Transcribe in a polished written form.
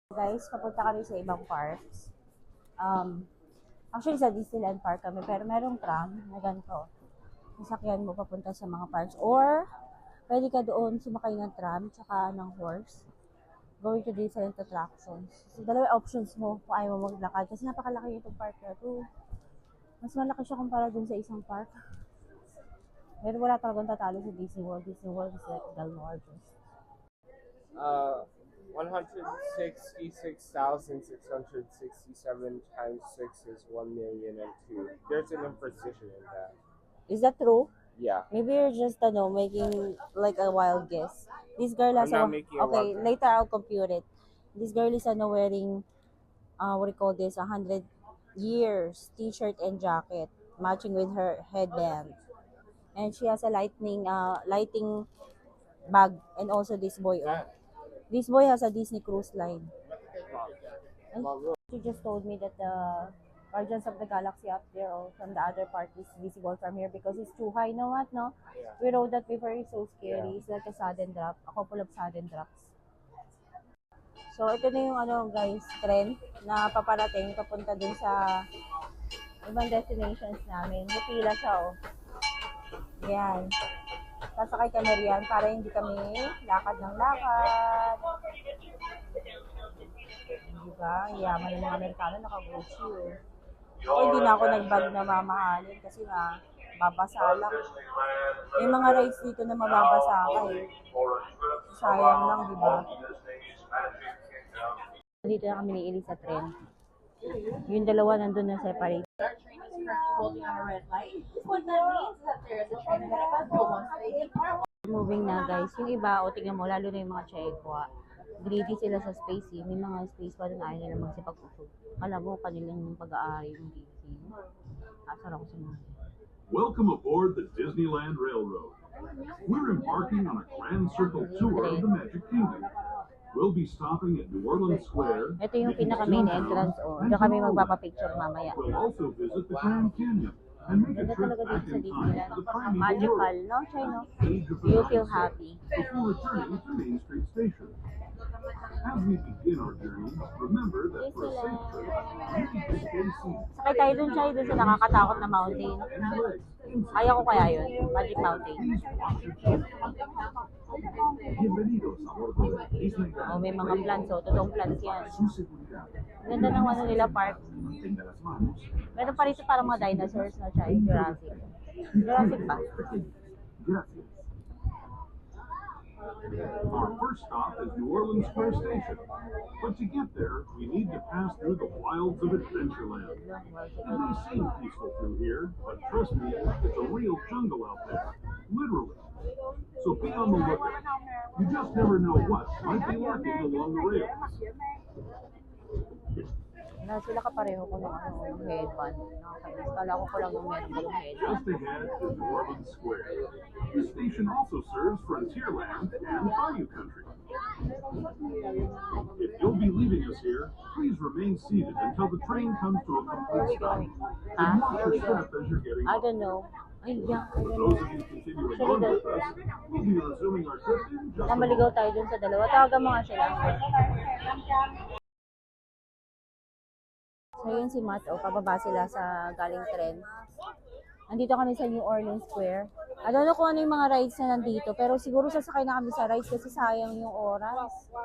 Guys, papunta kami sa ibang parks. Actually, sa Disneyland Park kami, pero merong tram na ganito. Sasakyan mo papunta sa mga parks. Or, pwede ka doon sumakay ng tram, tsaka ng horse. Going to different attractions. So, dalawa options mo kung ayaw mo maglakad. Kasi napakalaki itong park na ito. Mas malaki siya kumpara dun sa isang park. Pero wala talagang tatalo sa Disney World. Disney World is like the largest. 166,667 times 6 is 1,000,002. There's an imprecision in that. Is that true? Yeah. Maybe you're just, making like a wild guess. This girl has I'm not making a okay, wild guess. later I'll compute it. This girl is, wearing, what do you call this, 100 years t-shirt and jacket, matching with her headband. And she has a lighting bag, and also this boy. Oh. This boy has a Disney Cruise Line. And she just told me that the Guardians of the Galaxy up there, from the other part is visible from here because it's too high. You know what, no? We rode that before, it's so scary. It's like a sudden drop, a couple of sudden drops. So, ito na yung guys, trend na paparating papunta dun sa ibang destinations namin. Pupila siya, oh. Yan. Sasakay kami riyan para hindi kami lakad ng lakad. Diba? Yaman ng mga Amerikano, naka-Gucci, oh. Ako hindi na ako nag-bag na mamahalin kasi nga, babasa lang. May mga rides dito na mababasa ka, eh. Sayang lang, diba? Dito na kami niili sa tren. Yung dalawa nandun na separate. Moving na, guys. Yung iba, tingnan mo, lalo na yung mga Chekwa. Greedy sila sa space, eh. May mga space pa rin ayaw nila magsipag-usog. Alam mo, kanilang pag-aari yung Disney. Asar ako sa mga. Welcome aboard the Disneyland Railroad. We're embarking on a grand circle tour of the Magic Kingdom. We'll be stopping at New Orleans Square. Ito yung pinaka-main entrance, oh. Diyan kami magpapapicture mamaya. We'll also visit the Grand Canyon and make a Ganda trip talaga back dito sa in time Disneyland. to the primeval Magical, world. no, Chino? Age of the You feel dinosaurs, happy. before returning to Main Street Station. As we begin our journey, remember that for a safe trip, you need to stay seated Sakay tayo dun siya, dun sa nakakatakot na mountain. and relax. Kaya ko kaya yun, Magic Mountain. Bienvenidos a bordo de Disneyland. Oh, may mga plants, oh. Totoong plants yan. Su seguridad. Ganda ng nila park. Mantenga las manos. Meron pa rito parang mga dinosaurs na siya, yung Jurassic. Jurassic ba? Gracias. Our first stop is New Orleans Square Station. But to get there, we need to pass through the wilds of Adventureland. It may seem peaceful through here, but trust me, it's a real jungle out there. Literally. So be on the lookout. You just never know what might be lurking along the rails. Na sila kapareho ko ng yung headband. Nakakainis. Kala ko lang yung meron ko yung headband. Just ahead is New Orleans Square. This station also serves Frontierland and Bayou Country. If you'll be leaving us here, please remain seated until the train comes to a complete stop. And watch your step as you're getting I off. don't know. Ay, yeah. For those of you continuing on with us, we'll be resuming our trip in just a Namaligaw moment. tayo dun sa dalawa. Tawagan mo nga sila. So, yun si Matt, pababa sila sa galing tren. Nandito kami sa New Orleans Square. I don't know kung ano yung mga rides na nandito, pero siguro sasakay na kami sa rides kasi sayang yung oras.